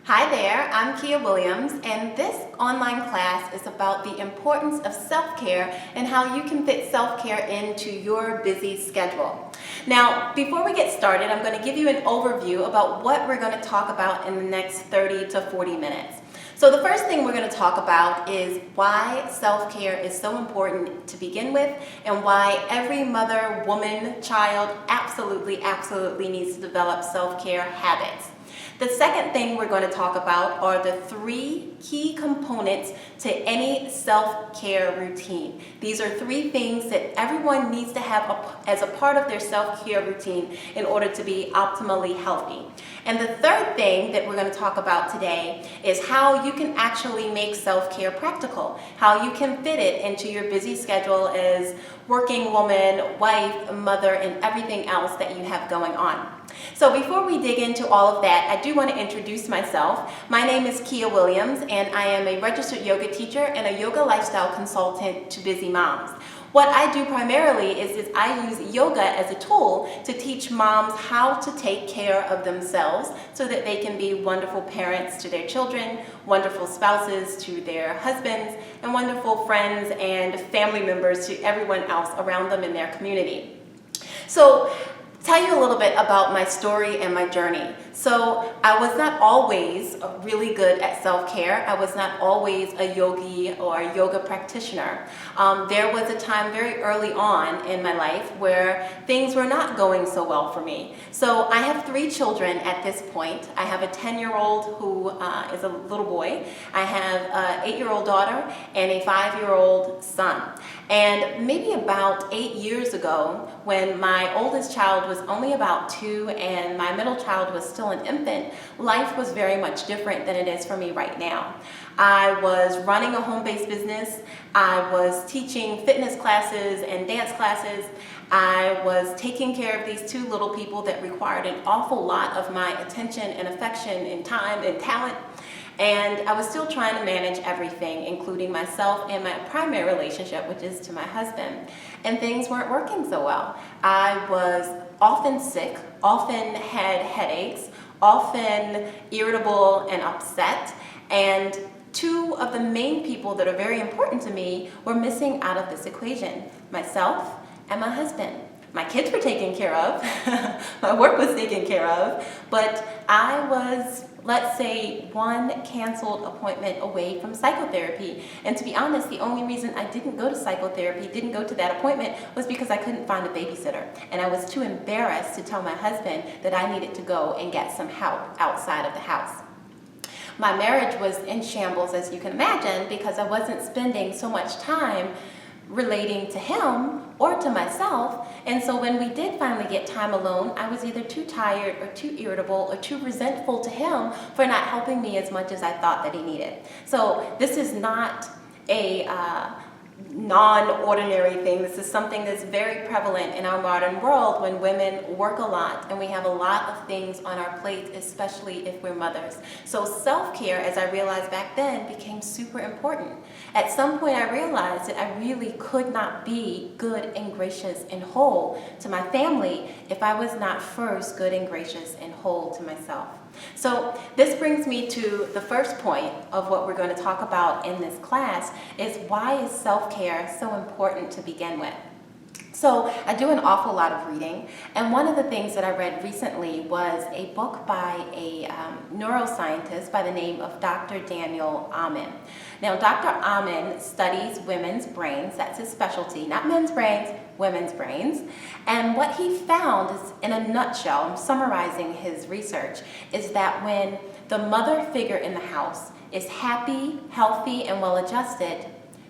Hi there, I'm Kia Williams, and this online class is about the importance of self-care and how you can fit self-care into your busy schedule. Now, before we get started, I'm going to give you an overview about what we're going to talk about in the next 30 to 40 minutes. So the first thing we're going to talk about is why self-care is so important to begin with and why every mother, woman, child absolutely needs to develop self-care habits. The second thing we're going to talk about are the three key components to any self-care routine. These are three things that everyone needs to have as a part of their self-care routine in order to be optimally healthy. And the third thing that we're going to talk about today is how you can actually make self-care practical, how you can fit it into your busy schedule as working woman, wife, mother, and everything else that you have going on. So before we dig into all of that, I do want to introduce myself. My name is Kia Williams, and I am a registered yoga teacher and a yoga lifestyle consultant to busy moms. What I do primarily is I use yoga as a tool to teach moms how to take care of themselves so that they can be wonderful parents to their children, wonderful spouses to their husbands, and wonderful friends and family members to everyone else around them in their community. So, tell you a little bit about my story and my journey. So I was not always really good at self-care. I was not always a yogi or a yoga practitioner. There was a time very early on in my life where things were not going so well for me. So I have three children at this point. I have a 10-year-old who is a little boy. I have an 8-year-old daughter and a 5-year-old son. And maybe about 8 years ago, when my oldest child was only about 2 and my middle child was still an infant, life was very much different than it is for me right now. I was running a home-based business. I was teaching fitness classes and dance classes. I was taking care of these two little people that required an awful lot of my attention and affection and time and talent. And I was still trying to manage everything, including myself and my primary relationship, which is to my husband. And things weren't working so well. I was often sick, often had headaches, often irritable and upset. And two of the main people that are very important to me were missing out of this equation, myself and my husband. My kids were taken care of, my work was taken care of, but I was, let's say, one canceled appointment away from psychotherapy. And to be honest, the only reason I didn't go to psychotherapy, didn't go to that appointment, was because I couldn't find a babysitter. And I was too embarrassed to tell my husband that I needed to go and get some help outside of the house. My marriage was in shambles, as you can imagine, because I wasn't spending so much time relating to him or to myself. And so when we did finally get time alone, I was either too tired or too irritable or too resentful to him for not helping me as much as I thought that he needed. So this is not a non-ordinary thing. This is something that's very prevalent in our modern world when women work a lot and we have a lot of things on our plates, especially if we're mothers. So self-care, as I realized back then, became super important. At some point I realized that I really could not be good and gracious and whole to my family if I was not first good and gracious and whole to myself. So this brings me to the first point of what we're going to talk about in this class is why is self-care so important to begin with? So I do an awful lot of reading, and one of the things that I read recently was a book by a neuroscientist by the name of Dr. Daniel Amen. Now, Dr. Amen studies women's brains. That's his specialty, not men's brains, women's brains. And what he found is, in a nutshell, I'm summarizing his research, is that when the mother figure in the house is happy, healthy, and well-adjusted,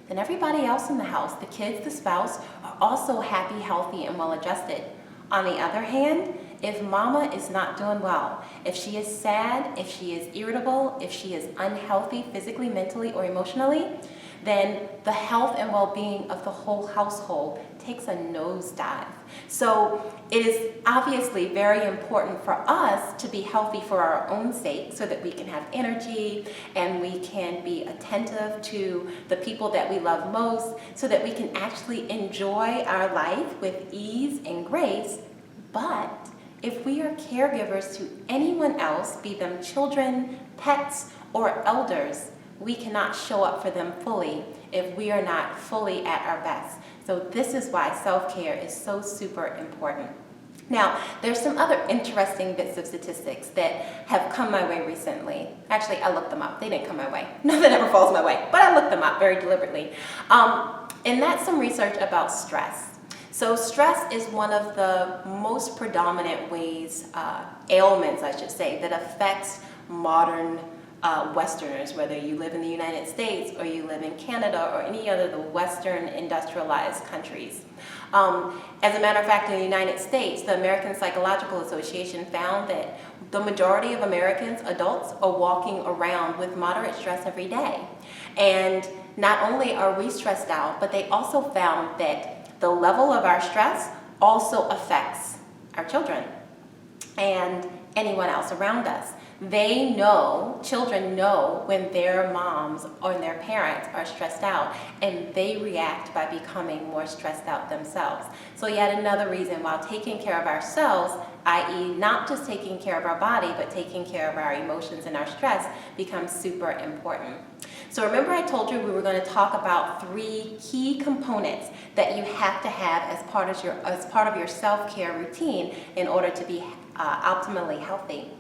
then everybody else in the house, the kids, the spouse, are also happy, healthy, and well-adjusted. On the other hand, if mama is not doing well, if she is sad, if she is irritable, if she is unhealthy physically, mentally, or emotionally, then the health and well-being of the whole household takes a nosedive. So it is obviously very important for us to be healthy for our own sake so that we can have energy and we can be attentive to the people that we love most so that we can actually enjoy our life with ease and grace. But If we are caregivers to anyone else, be them children, pets, or elders, we cannot show up for them fully if we are not fully at our best. So this is why self-care is so super important. Now, there's some other interesting bits of statistics that have come my way recently. Actually, I looked them up. They didn't come my way. Nothing ever falls my way, but I looked them up very deliberately. And that's some research about stress. So stress is one of the most predominant ways, ailments, I should say, that affects modern Westerners, whether you live in the United States or you live in Canada or any other of the Western industrialized countries. As a matter of fact, in the United States, the American Psychological Association found that the majority of Americans, adults, are walking around with moderate stress every day. And not only are we stressed out, but they also found that the level of our stress also affects our children and anyone else around us. They know, children know when their moms or their parents are stressed out, and they react by becoming more stressed out themselves. So yet another reason why taking care of ourselves, i.e. not just taking care of our body, but taking care of our emotions and our stress, becomes super important. So remember I told you we were going to talk about 3 key components that you have to have as part of your self-care routine in order to be optimally healthy.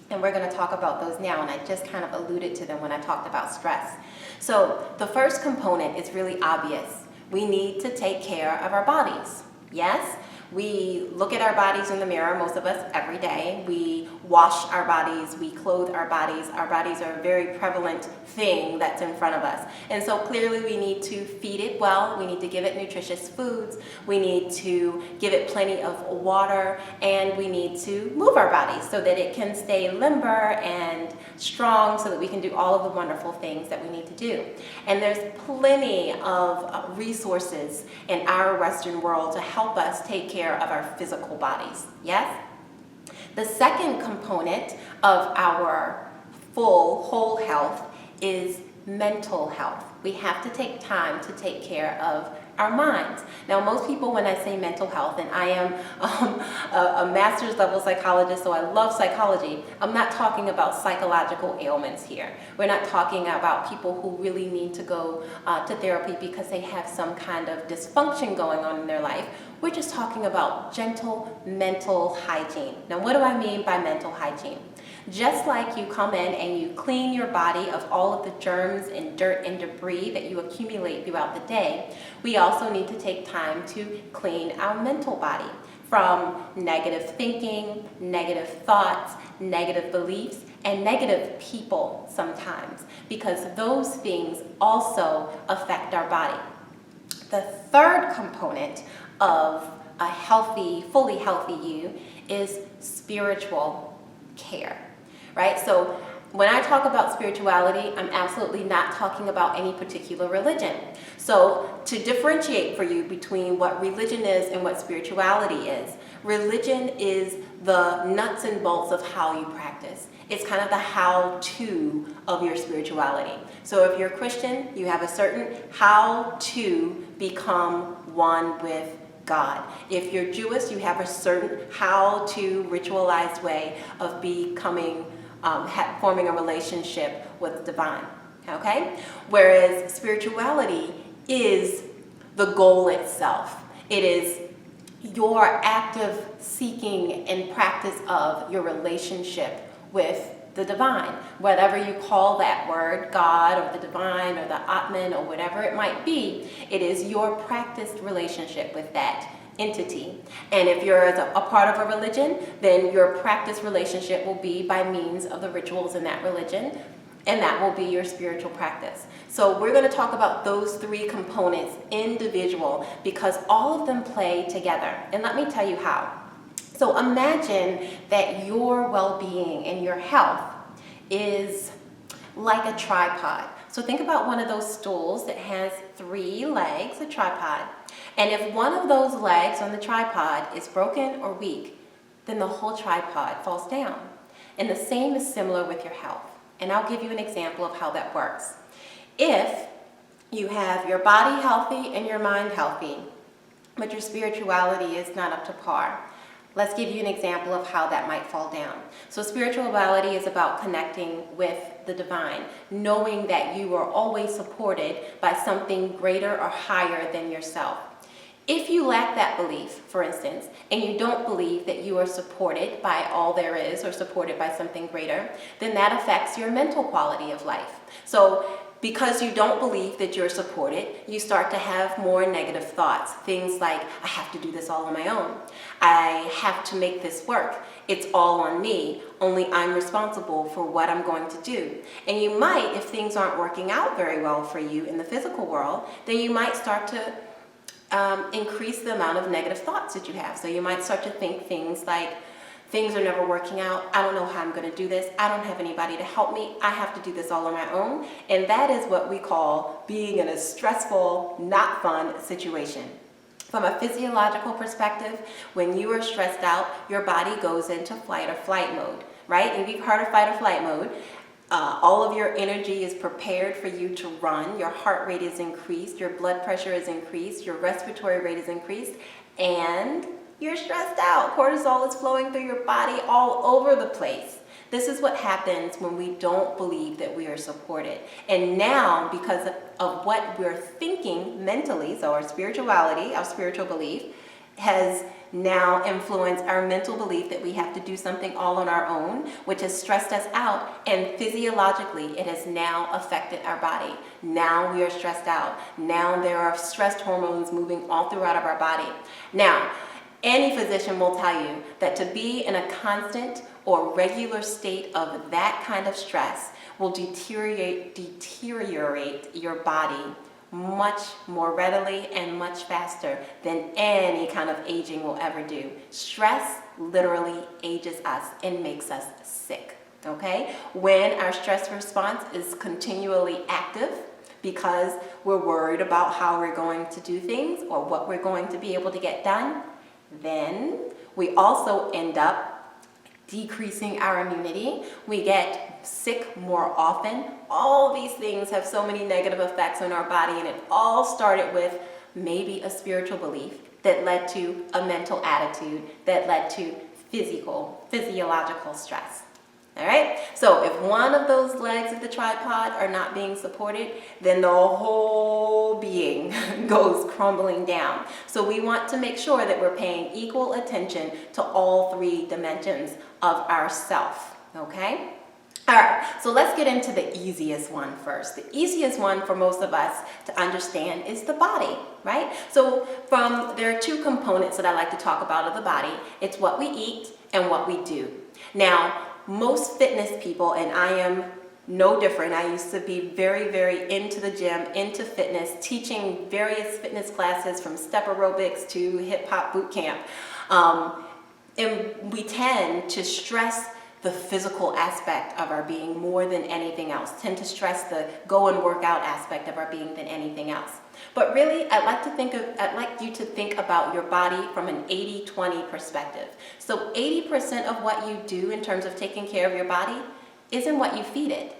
And we're going to talk about those now, and I just kind of alluded to them when I talked about stress. So the first component is really obvious. We need to take care of our bodies. Yes? We look at our bodies in the mirror, most of us, every day. We wash our bodies, we clothe our bodies. Our bodies are a very prevalent thing that's in front of us. And so clearly we need to feed it well, we need to give it nutritious foods, we need to give it plenty of water, and we need to move our bodies so that it can stay limber and strong so that we can do all of the wonderful things that we need to do. And there's plenty of resources in our Western world to help us take care of our physical bodies. Yes? The second component of our whole health is mental health. We have to take time to take care of our minds. Now, most people, when I say mental health, and I am a master's level psychologist, so I love psychology, I'm not talking about psychological ailments here. We're not talking about people who really need to go to therapy because they have some kind of dysfunction going on in their life. We're just talking about gentle mental hygiene. Now, what do I mean by mental hygiene? Just like you come in and you clean your body of all of the germs and dirt and debris that you accumulate throughout the day, we also need to take time to clean our mental body from negative thinking, negative thoughts, negative beliefs, and negative people sometimes, because those things also affect our body. The third component of a healthy, fully healthy you is spiritual care, right? So when I talk about spirituality, I'm absolutely not talking about any particular religion. So to differentiate for you between what religion is and what spirituality is, religion is the nuts and bolts of how you practice. It's kind of the how-to of your spirituality. So if you're a Christian, you have a certain how to become one with God. If you're Jewish, you have a certain how to ritualized way of becoming, forming a relationship with divine. Okay? Whereas spirituality is the goal itself. It is your active seeking and practice of your relationship with the divine. Whatever you call that word, God or the divine or the Atman or whatever it might be, it is your practiced relationship with that entity. And if you're a part of a religion, then your practiced relationship will be by means of the rituals in that religion, and that will be your spiritual practice. So we're going to talk about those 3 components individual because all of them play together. And let me tell you how. So imagine that your well-being and your health is like a tripod. So think about one of those stools that has 3 legs, a tripod. And if one of those legs on the tripod is broken or weak, then the whole tripod falls down. And the same is similar with your health. And I'll give you an example of how that works. If you have your body healthy and your mind healthy, but your spirituality is not up to par, Let's give you an example of how that might fall down. So spirituality is about connecting with the divine, knowing that you are always supported by something greater or higher than yourself. If you lack that belief, for instance, and you don't believe that you are supported by all there is or supported by something greater, then that affects your mental quality of life. So because you don't believe that you're supported, you start to have more negative thoughts. Things like, I have to do this all on my own. I have to make this work. It's all on me. Only I'm responsible for what I'm going to do. And you might, if things aren't working out very well for you in the physical world, then you might start to increase the amount of negative thoughts that you have. So you might start to think things like, things are never working out. I don't know how I'm going to do this. I don't have anybody to help me. I have to do this all on my own. And that is what we call being in a stressful, not fun situation. From a physiological perspective, when you are stressed out, your body goes into fight or flight mode, right? And you've heard of fight or flight mode. All of your energy is prepared for you to run. Your heart rate is increased. Your blood pressure is increased. Your respiratory rate is increased. And you're stressed out. Cortisol is flowing through your body all over the place. This is what happens when we don't believe that we are supported. And now, because of what we're thinking mentally, so our spirituality, our spiritual belief, has now influenced our mental belief that we have to do something all on our own, which has stressed us out. And physiologically, it has now affected our body. Now we are stressed out. Now there are stress hormones moving all throughout of our body. Now, any physician will tell you that to be in a constant or regular state of that kind of stress will deteriorate your body much more readily and much faster than any kind of aging will ever do. Stress literally ages us and makes us sick, okay? When our stress response is continually active because we're worried about how we're going to do things or what we're going to be able to get done, then we also end up decreasing our immunity. We get sick more often. All these things have so many negative effects on our body, and it all started with maybe a spiritual belief that led to a mental attitude that led to physiological stress. All right, so if one of those legs of the tripod are not being supported, then the whole being goes crumbling down. So we want to make sure that we're paying equal attention to all three dimensions of ourself, okay? All right, so let's get into the easiest one first. The easiest one for most of us to understand is the body, right? So there are two components that I like to talk about of the body. It's what we eat and what we do. Now, most fitness people, and I am no different. I used to be very, very into the gym, into fitness, teaching various fitness classes from step aerobics to hip hop boot camp. And we tend to stress the physical aspect of our being more than anything else, tend to stress the go and work out aspect of our being than anything else. But really, I'd like you to think about your body from an 80-20 perspective. So 80% of what you do in terms of taking care of your body is in what you feed it.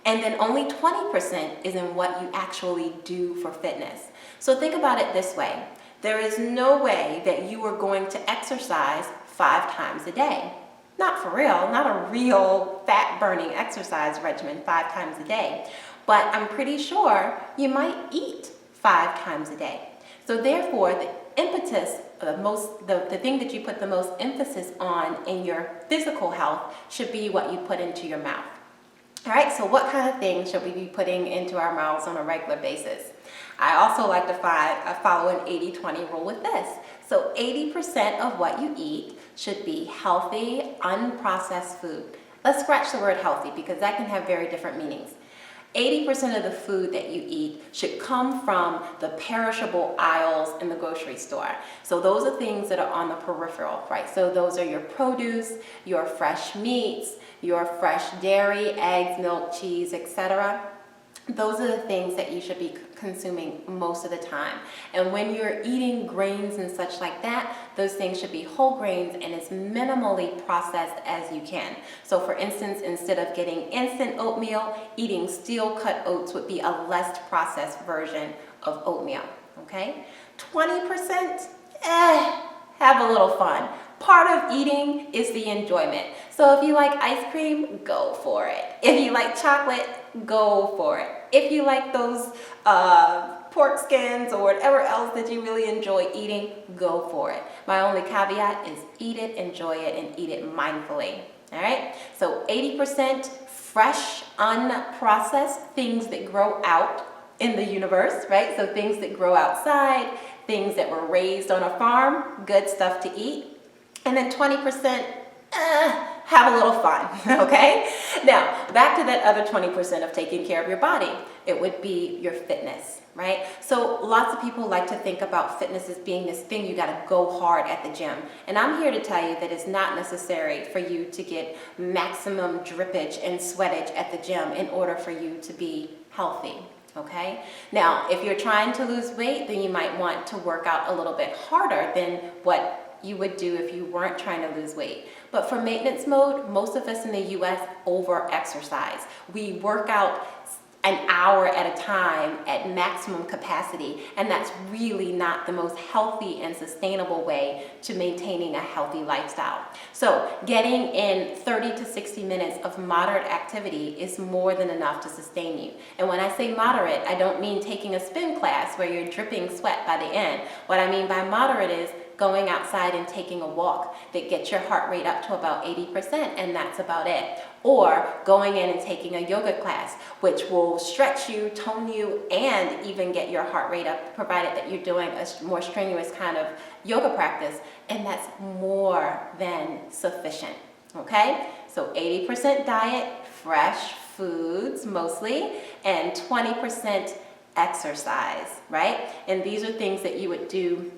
And then only 20% is in what you actually do for fitness. So think about it this way. There is no way that you are going to exercise 5 times a day. Not for real, not a real fat-burning exercise regimen 5 times a day. But I'm pretty sure you might eat 5 times a day. So therefore, the impetus, the thing that you put the most emphasis on in your physical health should be what you put into your mouth. All right, so what kind of things should we be putting into our mouths on a regular basis? I also like to follow an 80-20 rule with this. So 80% of what you eat should be healthy, unprocessed food. Let's scratch the word healthy because that can have very different meanings. 80% of the food that you eat should come from the perishable aisles in the grocery store. So those are things that are on the peripheral, right? So those are your produce, your fresh meats, your fresh dairy, eggs, milk, cheese, etc. Those are the things that you should be consuming most of the time. And when you're eating grains and such like that, those things should be whole grains and as minimally processed as you can. So for instance, instead of getting instant oatmeal, eating steel cut oats would be a less processed version of oatmeal, okay? 20%, have a little fun. part of eating is the enjoyment. So if you like ice cream, go for it. If you like chocolate, go for it. If you like those pork skins or whatever else that you really enjoy eating, go for it. My only caveat is eat it, enjoy it, and eat it mindfully. All right? So 80% fresh, unprocessed things that grow out in the universe, right? So things that grow outside, things that were raised on a farm, good stuff to eat. And then 20%, have a little fun, okay? Now, back to that other 20% of taking care of your body. It would be your fitness, right? So lots of people like to think about fitness as being this thing you gotta go hard at the gym. And I'm here to tell you that it's not necessary for you to get maximum drippage and sweatage at the gym in order for you to be healthy. Okay? Now, if you're trying to lose weight, then you might want to work out a little bit harder than what you would do if you weren't trying to lose weight. But for maintenance mode, most of us in the US over-exercise. We work out an hour at a time at maximum capacity, and that's really not the most healthy and sustainable way to maintaining a healthy lifestyle. So getting in 30 to 60 minutes of moderate activity is more than enough to sustain you. And when I say moderate, I don't mean taking a spin class where you're dripping sweat by the end. What I mean by moderate is going outside and taking a walk that gets your heart rate up to about 80%, and that's about it. Or going in and taking a yoga class, which will stretch you, tone you, and even get your heart rate up, provided that you're doing a more strenuous kind of yoga practice, and that's more than sufficient, okay? So 80% diet, fresh foods mostly, and 20% exercise, right? And these are things that you would do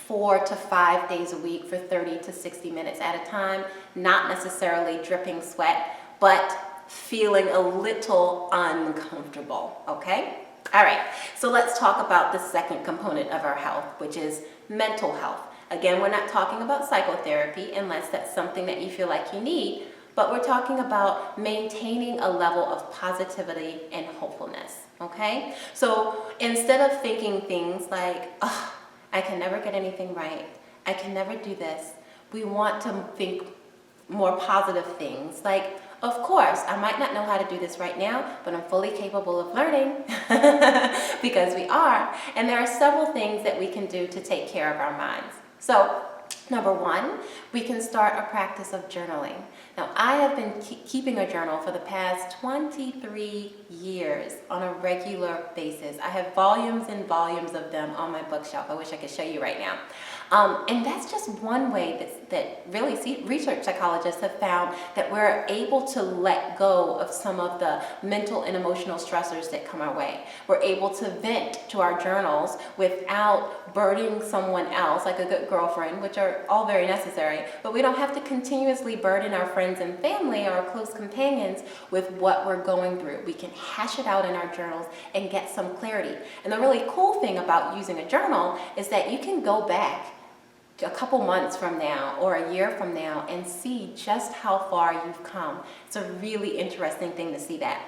4 to 5 days a week for 30 to 60 minutes at a time, not necessarily dripping sweat, but feeling a little uncomfortable, okay? All right, so let's talk about the second component of our health, which is mental health. Again, we're not talking about psychotherapy unless that's something that you feel like you need, but we're talking about maintaining a level of positivity and hopefulness, okay? So instead of thinking things like, oh, I can never get anything right, I can never do this, we want to think more positive things like, of course, I might not know how to do this right now, but I'm fully capable of learning because we are. And there are several things that we can do to take care of our minds. So, number one, we can start a practice of journaling. Now, I have been keeping a journal for the past 23 years on a regular basis. I have volumes and volumes of them on my bookshelf. I wish I could show you right now. And that's just one way that really research psychologists have found that we're able to let go of some of the mental and emotional stressors that come our way. We're able to vent to our journals without burdening someone else, like a good girlfriend, which are all very necessary, but we don't have to continuously burden our friends and family or our close companions with what we're going through. We can hash it out in our journals and get some clarity. And the really cool thing about using a journal is that you can go back a couple months from now or a year from now and see just how far you've come. It's a really interesting thing to see that.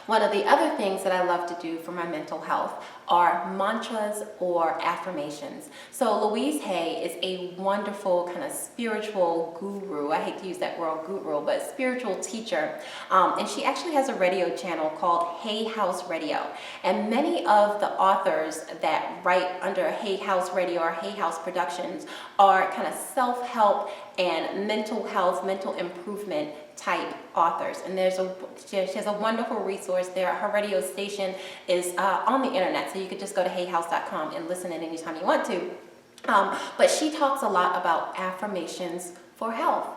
One of the other things that I love to do for my mental health are mantras or affirmations. So Louise Hay is a wonderful kind of spiritual guru. I hate to use that word guru, but spiritual teacher. And she actually has a radio channel called Hay House Radio. And many of the authors that write under Hay House Radio or Hay House Productions are kind of self-help and mental health, mental improvement type authors. And she has a wonderful resource there. Her radio station is on the internet, so you could just go to hayhouse.com and listen in anytime you want to. But she talks a lot about affirmations for health.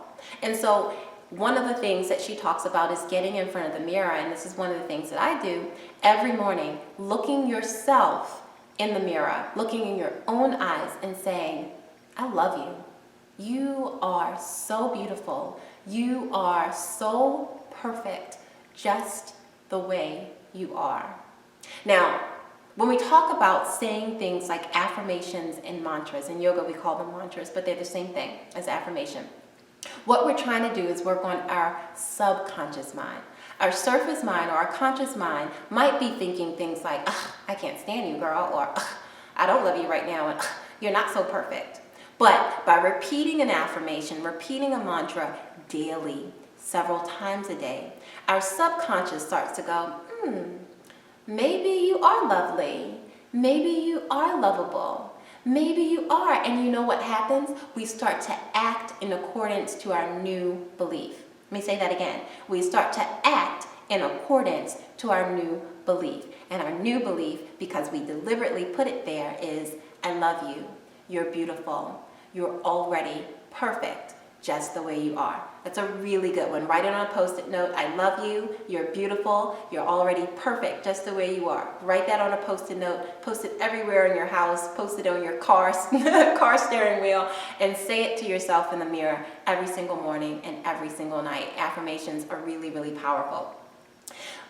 And so one of the things that she talks about is getting in front of the mirror, and this is one of the things that I do every morning, looking yourself in the mirror, looking in your own eyes and saying, I love you. You are so beautiful. You are so perfect, just the way you are. Now, when we talk about saying things like affirmations and mantras, in yoga we call them mantras, but they're the same thing as affirmation. What we're trying to do is work on our subconscious mind. Our surface mind or our conscious mind might be thinking things like, I can't stand you, girl, or I don't love you right now, and you're not so perfect. But by repeating an affirmation, repeating a mantra daily, several times a day, our subconscious starts to go, maybe you are lovely. Maybe you are lovable. Maybe you are. And you know what happens? We start to act in accordance to our new belief. Let me say that again. We start to act in accordance to our new belief. And our new belief, because we deliberately put it there, is I love you. You're beautiful. You're already perfect, just the way you are. That's a really good one. Write it on a Post-it note. I love you. You're beautiful. You're already perfect, just the way you are. Write that on a Post-it note. Post it everywhere in your house. Post it on your car steering wheel, and say it to yourself in the mirror every single morning and every single night. Affirmations are really, really powerful.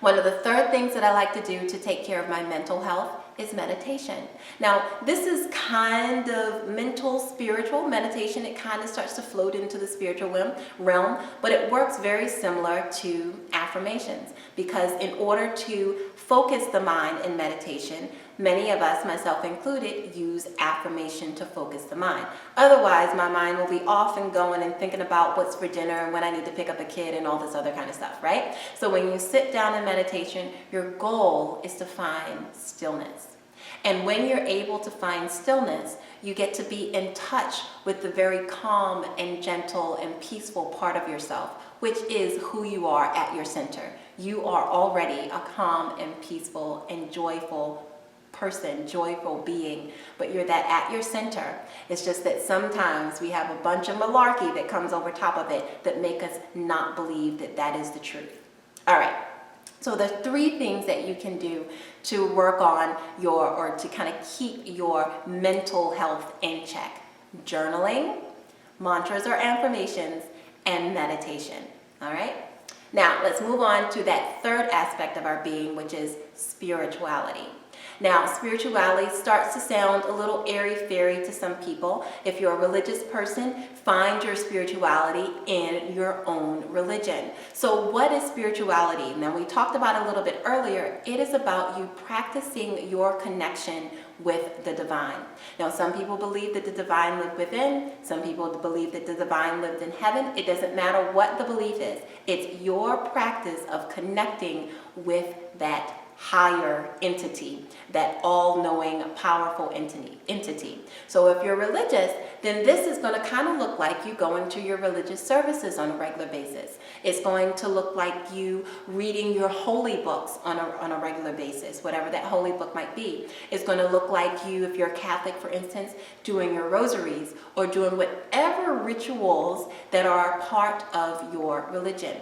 One of the third things that I like to do to take care of my mental health is meditation. Now, this is kind of mental, spiritual meditation. It kind of starts to float into the spiritual realm, but it works very similar to affirmations, because in order to focus the mind in meditation, many of us, myself included, use affirmation to focus the mind. Otherwise, my mind will be off and going and thinking about what's for dinner and when I need to pick up a kid and all this other kind of stuff, right? So when you sit down in meditation, your goal is to find stillness. And when you're able to find stillness, you get to be in touch with the very calm and gentle and peaceful part of yourself, which is who you are at your center. You are already a calm and peaceful and joyful person, joyful being, but you're that at your center. It's just that sometimes we have a bunch of malarkey that comes over top of it that make us not believe that that is the truth. All right. So the three things that you can do to work on or to kind of keep your mental health in check: journaling, mantras or affirmations, and meditation. All right. Now let's move on to that third aspect of our being, which is spirituality. Now, spirituality starts to sound a little airy-fairy to some people. If you're a religious person, find your spirituality in your own religion. So what is spirituality? Now, we talked about it a little bit earlier. It is about you practicing your connection with the divine. Now, some people believe that the divine lived within. Some people believe that the divine lived in heaven. It doesn't matter what the belief is. It's your practice of connecting with that higher entity, that all-knowing, powerful entity. So if you're religious, then this is going to kind of look like you going to your religious services on a regular basis. It's going to look like you reading your holy books on a regular basis, whatever that holy book might be. It's going to look like you, if you're Catholic, for instance, doing your rosaries or doing whatever rituals that are part of your religion.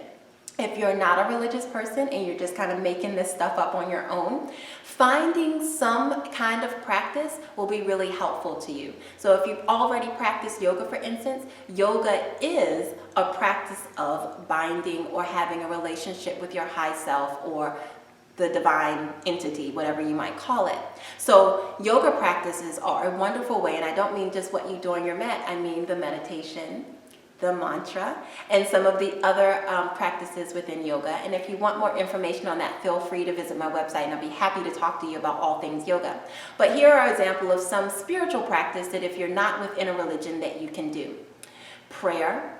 If you're not a religious person and you're just kind of making this stuff up on your own, finding some kind of practice will be really helpful to you. So if you've already practiced yoga, for instance, yoga is a practice of binding or having a relationship with your high self or the divine entity, whatever you might call it. So yoga practices are a wonderful way, and I don't mean just what you do on your mat, I mean the meditation, the mantra, and some of the other practices within yoga. And if you want more information on that, feel free to visit my website, and I'll be happy to talk to you about all things yoga. But here are examples of some spiritual practice that if you're not within a religion that you can do. Prayer,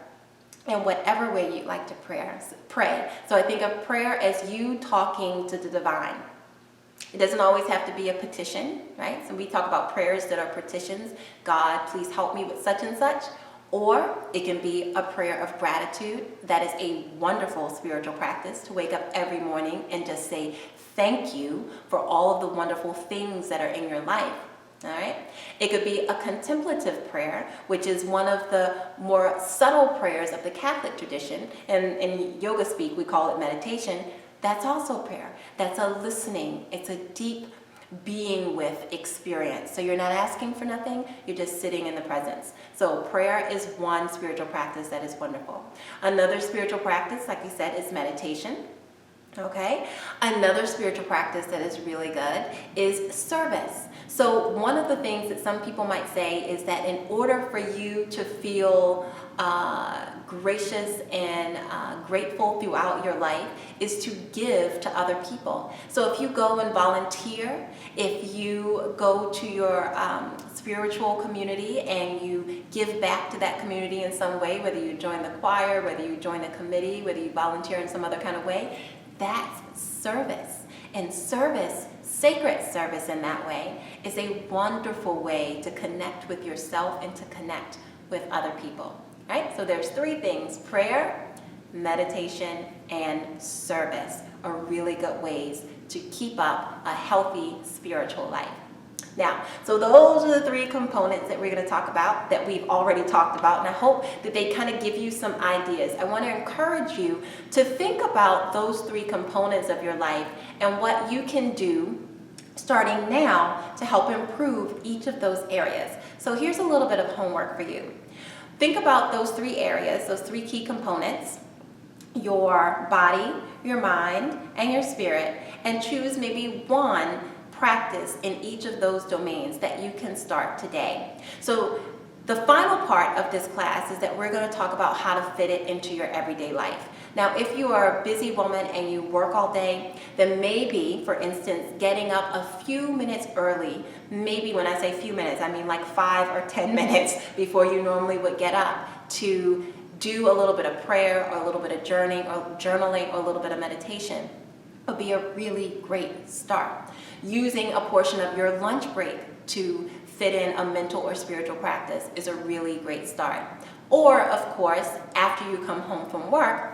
in whatever way you like to pray. So I think of prayer as you talking to the divine. It doesn't always have to be a petition, right? So we talk about prayers that are petitions. God, please help me with such and such. Or it can be a prayer of gratitude. That is a wonderful spiritual practice, to wake up every morning and just say thank you for all of the wonderful things that are in your life. All right. It could be a contemplative prayer, which is one of the more subtle prayers of the Catholic tradition. And in yoga speak, we call it meditation. That's also prayer. That's a listening. It's a deep being with experience. So you're not asking for nothing, you're just sitting in the presence. So prayer is one spiritual practice that is wonderful. Another spiritual practice, like you said, is meditation. Okay? Another spiritual practice that is really good is service. So one of the things that some people might say is that in order for you to feel gracious and grateful throughout your life is to give to other people. So if you go and volunteer, if you go to your spiritual community and you give back to that community in some way, whether you join the choir, whether you join a committee, whether you volunteer in some other kind of way, that's service. And service, sacred service in that way, is a wonderful way to connect with yourself and to connect with other people, right? So there's three things: prayer, meditation, and service are really good ways to keep up a healthy spiritual life. Now, so those are the three components that we're going to talk about, that we've already talked about, and I hope that they kind of give you some ideas. I want to encourage you to think about those three components of your life and what you can do starting now to help improve each of those areas. So here's a little bit of homework for you. Think about those three areas, those three key components: your body, your mind, and your spirit, and choose maybe one practice in each of those domains that you can start today. So the final part of this class is that we're going to talk about how to fit it into your everyday life. Now, if you are a busy woman and you work all day, then maybe, for instance, getting up a few minutes early, maybe when I say few minutes, I mean like 5 or 10 minutes before you normally would get up, to do a little bit of prayer or a little bit of journaling or a little bit of meditation would be a really great start. Using a portion of your lunch break to fit in a mental or spiritual practice is a really great start. Or, of course, after you come home from work,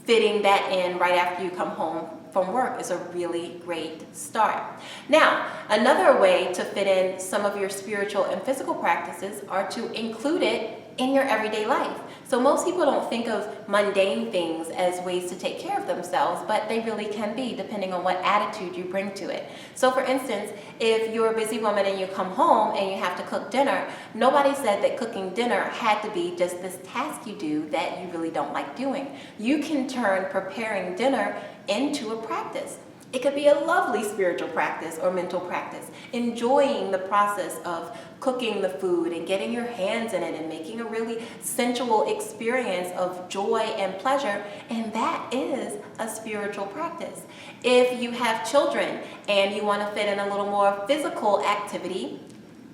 fitting that in right after you come home from work is a really great start. Now, another way to fit in some of your spiritual and physical practices are to include it in your everyday life. So most people don't think of mundane things as ways to take care of themselves, but they really can be, depending on what attitude you bring to it. So for instance, if you're a busy woman and you come home and you have to cook dinner, nobody said that cooking dinner had to be just this task you do that you really don't like doing. You can turn preparing dinner into a practice. It could be a lovely spiritual practice or mental practice, enjoying the process of cooking the food and getting your hands in it and making a really sensual experience of joy and pleasure, and that is a spiritual practice. If you have children and you want to fit in a little more physical activity,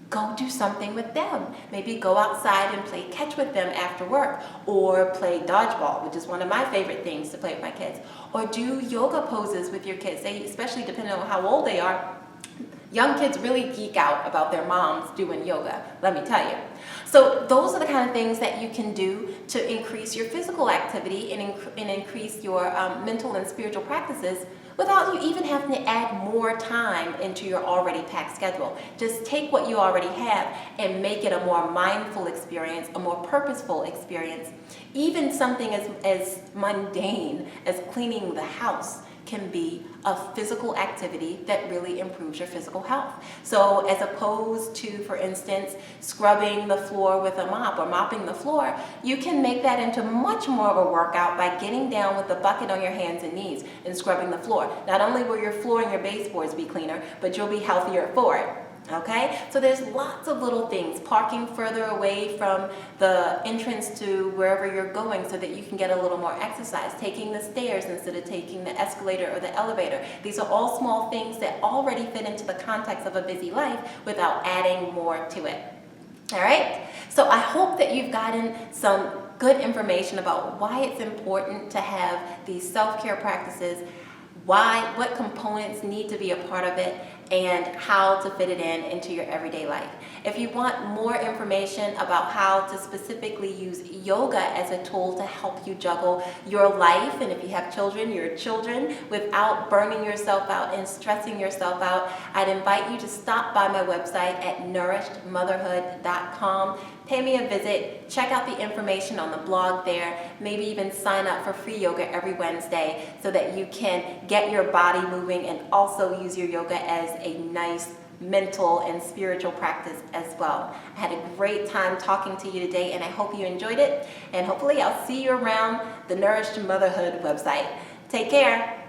go do something with them. Maybe go outside and play catch with them after work, or play dodgeball, which is one of my favorite things to play with my kids, or do yoga poses with your kids. They, especially depending on how old they are, young kids really geek out about their moms doing yoga, let me tell you. So those are the kind of things that you can do to increase your physical activity and increase your mental and spiritual practices without you even having to add more time into your already packed schedule. Just take what you already have and make it a more mindful experience, a more purposeful experience. Even something as mundane as cleaning the house can be a physical activity that really improves your physical health. So as opposed to, for instance, scrubbing the floor with a mop or mopping the floor, you can make that into much more of a workout by getting down with the bucket on your hands and knees and scrubbing the floor. Not only will your floor and your baseboards be cleaner, but you'll be healthier for it. Okay, so there's lots of little things. Parking further away from the entrance to wherever you're going so that you can get a little more exercise. Taking the stairs instead of taking the escalator or the elevator. These are all small things that already fit into the context of a busy life without adding more to it. All right, so I hope that you've gotten some good information about why it's important to have these self-care practices, what components need to be a part of it, and how to fit it into your everyday life. If you want more information about how to specifically use yoga as a tool to help you juggle your life, and if you have children, your children, without burning yourself out and stressing yourself out, I'd invite you to stop by my website at nourishedmotherhood.com. Pay me a visit, check out the information on the blog there, maybe even sign up for free yoga every Wednesday so that you can get your body moving and also use your yoga as a nice mental and spiritual practice as well. I had a great time talking to you today, and I hope you enjoyed it, and hopefully I'll see you around the Nourished Motherhood website. Take care.